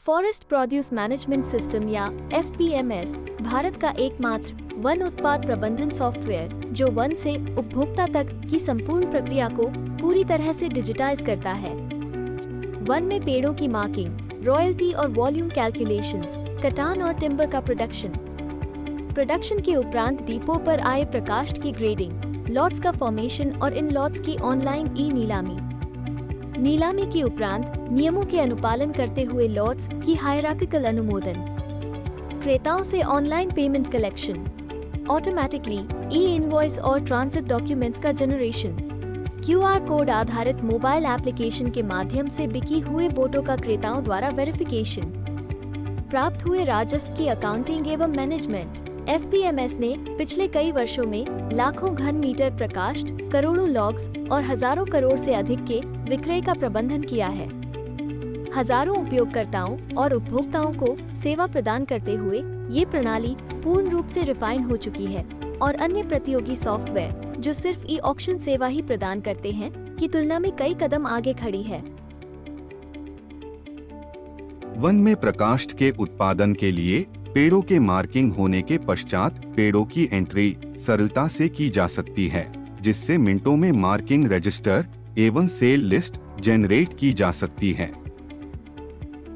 Forest produce management system या FPMS Bharat का एकमात्र वन उत्पाद प्रबंधन सॉफ्टवेयर जो वन से उपभोक्ता तक की संपूर्ण प्रक्रिया को पूरी तरह से डिजिटाइज करता है। वन में पेड़ों की मार्किंग, रॉयल्टी और वॉल्यूम कैलकुलेशंस, कटान और टिम्बर का प्रोडक्शन के उपरांत डिपो पर आए प्रकाष्ठ की ग्रेडिंग, लॉट्स का फॉर्मेशन और इन लॉट्स की ऑनलाइन नीलामी के उपरांत नियमों के अनुपालन करते हुए लॉट्स की हायरार्किकल अनुमोदन, क्रेताओं से ऑनलाइन पेमेंट कलेक्शन, ऑटोमेटिकली ई-इनवॉइस और ट्रांजिट डॉक्यूमेंट्स का जनरेशन, QR कोड आधारित मोबाइल एप्लीकेशन के माध्यम से बिकी हुए बोटों का क्रेताओं द्वारा वेरिफिकेशन, प्राप्त हुए राजस्व की अकाउंटिंग एवं मैनेजमेंट। FPMS ने पिछले कई वर्षों में लाखों घन मीटर प्रकाष्ठ, करोड़ों लॉग्स और हजारों करोड़ से अधिक के विक्रय का प्रबंधन किया है। हजारों उपयोगकर्ताओं और उपभोक्ताओं को सेवा प्रदान करते हुए ये प्रणाली पूर्ण रूप से रिफाइन हो चुकी है और अन्य प्रतियोगी सॉफ्टवेयर जो सिर्फ ई-ऑक्शन सेवा ही प्रदान करते हैं की तुलना में कई कदम आगे खड़ी है। वन में प्रकाष्ठ के उत्पादन के लिए पेड़ों के मार्किंग होने के पश्चात पेड़ों की एंट्री सरलता से की जा सकती है, जिससे मिनटों में मार्किंग रजिस्टर एवं सेल लिस्ट जनरेट की जा सकती है।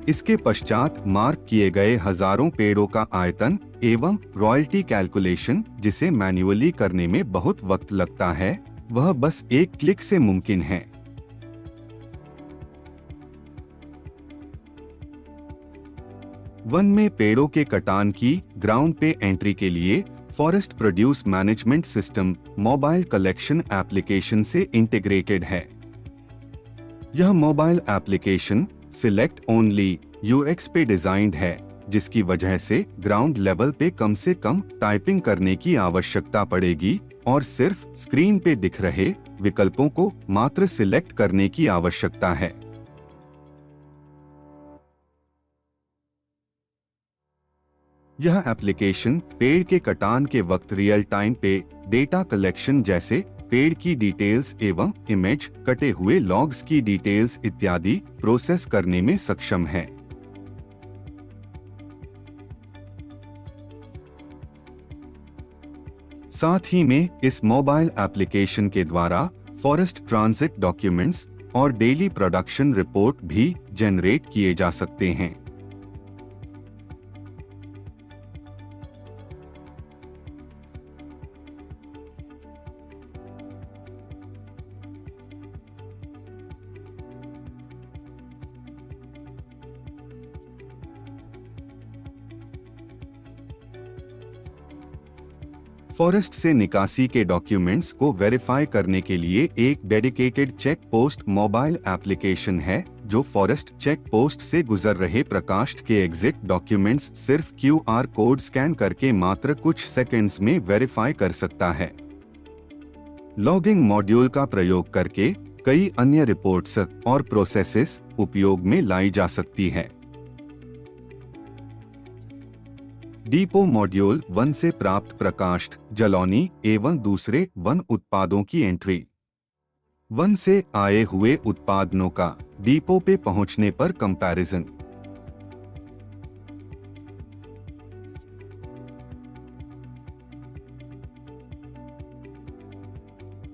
इसके पश्चात मार्क किए गए हजारों पेड़ों का आयतन एवं रॉयल्टी कैलकुलेशन, जिसे मैन्युअली करने में बहुत वक्त लगता है, वह बस एक क्लिक से मुमकिन है। वन में पेड़ों के कटान की ग्राउंड पे एंट्री के लिए forest produce management system mobile collection application से इंटीग्रेटेड है। यह mobile application select only UX पे डिजाइन्ड है, जिसकी वजह से ग्राउंड लेवल पे कम से कम टाइपिंग करने की आवश्यकता पड़ेगी और सिर्फ स्क्रीन पे दिख रहे विकल्पों को मात्र सिलेक्ट करने की आवश्यकता है। यह एप्लीकेशन पेड़ के कटान के वक्त रियल टाइम पे डेटा कलेक्शन जैसे पेड़ की डिटेल्स एवं इमेज, कटे हुए लॉग्स की डिटेल्स इत्यादि प्रोसेस करने में सक्षम है। साथ ही में इस मोबाइल एप्लीकेशन के द्वारा फॉरेस्ट ट्रांजिट डॉक्यूमेंट्स और डेली प्रोडक्शन रिपोर्ट भी जनरेट किए जा सकते हैं। फॉरेस्ट से निकासी के डॉक्यूमेंट्स को वेरीफाई करने के लिए एक dedicated check post mobile application है, जो फॉरेस्ट चेक पोस्ट से गुजर रहे प्रकाष्ठ के एग्जिट डॉक्यूमेंट्स सिर्फ QR कोड स्कैन करके मात्र कुछ सेकंड्स में वेरीफाई कर सकता है। लॉगिंग मॉड्यूल का प्रयोग करके कई अन्य रिपोर्ट्स और प्रोसेसेस उपयोग में लाई जा सकती है। डिपो मॉड्यूल वन से प्राप्त प्रकाष्ठ, जलौनी एवं दूसरे वन उत्पादों की एंट्री, वन से आए हुए उत्पादनों का डिपो पे पहुंचने पर कंपैरिजन,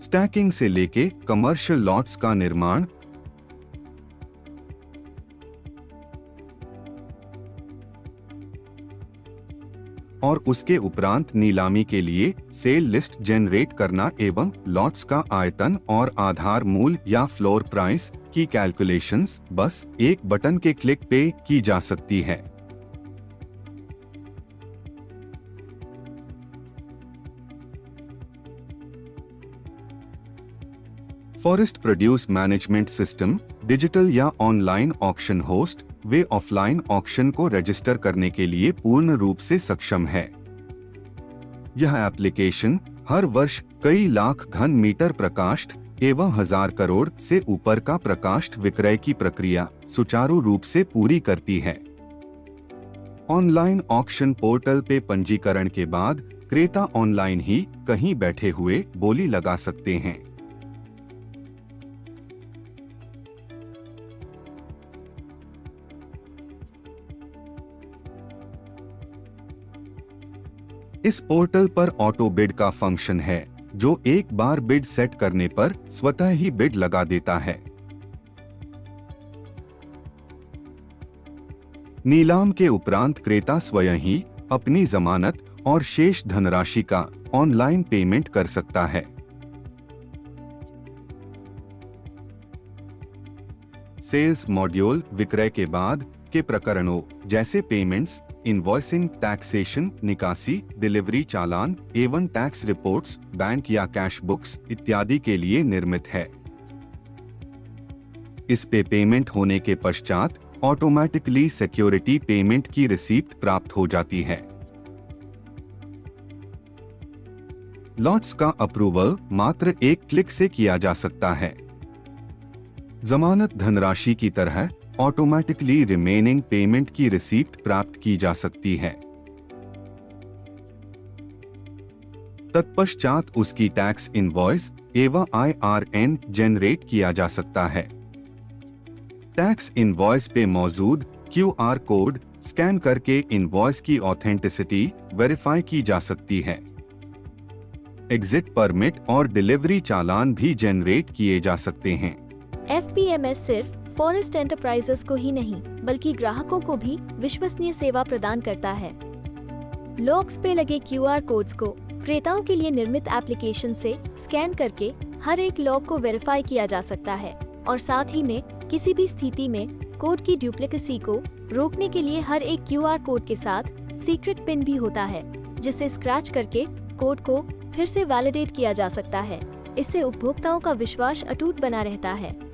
स्टैकिंग से लेके कमर्शियल लॉट्स का निर्माण, और उसके उपरांत नीलामी के लिए सेल लिस्ट जनरेट करना एवं लॉट्स का आयतन और आधार मूल्य या फ्लोर प्राइस की कैलकुलेशंस बस एक बटन के क्लिक पे की जा सकती है। Forest produce management system digital या ऑनलाइन ऑक्शन होस्ट वे ऑफलाइन ऑक्शन को रजिस्टर करने के लिए पूर्ण रूप से सक्षम है। यह एप्लीकेशन हर वर्ष कई लाख घन मीटर प्रकाष्ठ एवं 1000 करोड़ से ऊपर का प्रकाष्ठ विक्रय की प्रक्रिया सुचारू रूप से पूरी करती है। ऑनलाइन ऑक्शन पोर्टल पे पंजीकरण के बाद क्रेता ऑनलाइन ही कहीं बैठे हुए बोली लगा सकते हैं। इस पोर्टल पर ऑटो बिड का फंक्शन है, जो एक बार बिड सेट करने पर स्वतः ही बिड लगा देता है। नीलाम के उपरांत क्रेता स्वयं ही अपनी जमानत और शेष धनराशि का ऑनलाइन पेमेंट कर सकता है। सेल्स मॉड्यूल विक्रय के बाद के प्रकरणों जैसे पेमेंट्स, इनवॉइसिंग, टैक्सेशन, निकासी, डिलीवरी चालान एवं टैक्स रिपोर्ट्स, बैंक या कैश बुक्स इत्यादि के लिए निर्मित है। इस पे पेमेंट होने के पश्चात ऑटोमेटिकली सिक्योरिटी पेमेंट की रिसीप्ट प्राप्त हो जाती है। लॉट्स का अप्रूवल मात्र एक क्लिक से किया जा सकता है। जमानत धनराशि की तरह ऑटोमेटिकली रिमेनिंग पेमेंट की रिसीप्ट प्राप्त की जा सकती है। तत्पश्चात उसकी टैक्स इनवॉइस एवं IRN जनरेट किया जा सकता है। टैक्स इनवॉइस पे मौजूद QR कोड स्कैन करके इनवॉइस की ऑथेंटिसिटी वेरीफाई की जा सकती है। एग्जिट परमिट और डिलीवरी चालान भी जनरेट किए जा सकते हैं। FPMS सिर्फ फॉरेस्ट एंटरप्राइजेस को ही नहीं बल्कि ग्राहकों को भी विश्वसनीय सेवा प्रदान करता है। लॉक्स पे लगे QR कोड्स को क्रेताओं के लिए निर्मित एप्लीकेशन से स्कैन करके हर एक लॉक को वेरीफाई किया जा सकता है और साथ ही में किसी भी स्थिति में कोड की डुप्लीकेसी को रोकने के लिए हर एक QR कोड के साथ सीक्रेट पिन भी होता है, जिसे स्क्रैच करके कोड को फिर से वैलिडेट किया जा सकता है। इससे उपभोक्ताओं का विश्वास अटूट बना रहता है।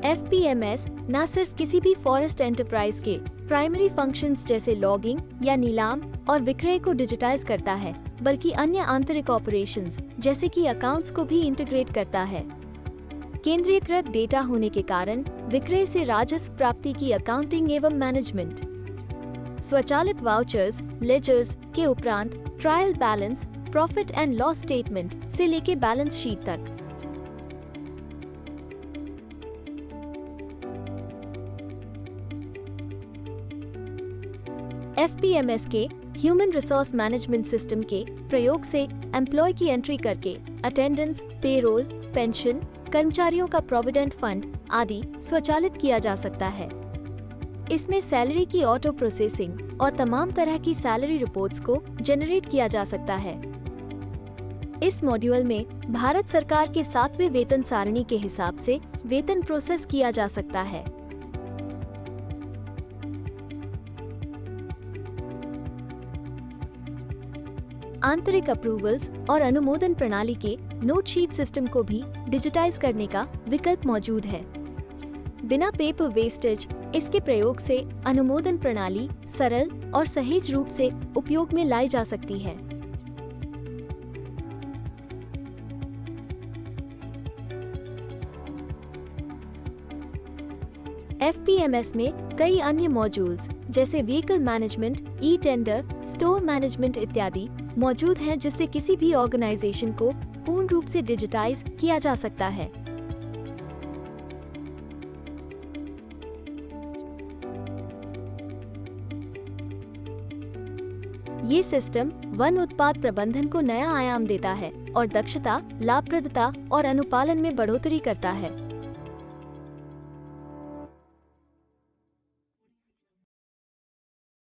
FPMS न सिर्फ किसी भी फॉरेस्ट एंटरप्राइज के प्राइमरी फंक्शंस जैसे लॉगिंग या नीलाम और विक्रय को डिजिटाइज करता है, बल्कि अन्य आंतरिक ऑपरेशंस जैसे कि अकाउंट्स को भी इंटीग्रेट करता है। केंद्रीकृत डेटा होने के कारण विक्रय से राजस्व प्राप्ति की अकाउंटिंग एवं मैनेजमेंट, स्वचालित वाउचर्स, लेजर्स के उपरांत trial balance, profit and loss statement से लेके बैलेंस शीट तक। FPMS के ह्यूमन रिसोर्स मैनेजमेंट सिस्टम के प्रयोग से एम्प्लॉय की एंट्री करके अटेंडेंस, पेरोल, पेंशन, कर्मचारियों का प्रोविडेंट फंड आदि स्वचालित किया जा सकता है। इसमें सैलरी की ऑटो प्रोसेसिंग और तमाम तरह की सैलरी रिपोर्ट्स को जनरेट किया जा सकता है। इस मॉड्यूल में भारत सरकार के 7वें वेतन सारणी के हिसाब से वेतन प्रोसेस किया जा सकता है। आंतरिक अप्रूवल्स और अनुमोदन प्रणाली के नोट शीट सिस्टम को भी डिजिटाइज करने का विकल्प मौजूद है। बिना पेपर वेस्टेज इसके प्रयोग से अनुमोदन प्रणाली सरल और सहज रूप से उपयोग में लाई जा सकती है। FPMS में कई अन्य मॉड्यूल्स जैसे vehicle management, e-tender, store management इत्यादि मौजूद हैं, जिससे किसी भी ऑर्गेनाइजेशन को पूर्ण रूप से डिजिटाइज किया जा सकता है। ये सिस्टम वन उत्पाद प्रबंधन को नया आयाम देता है और दक्षता, लाभप्रदता और अनुपालन में बढ़ोतरी करता है।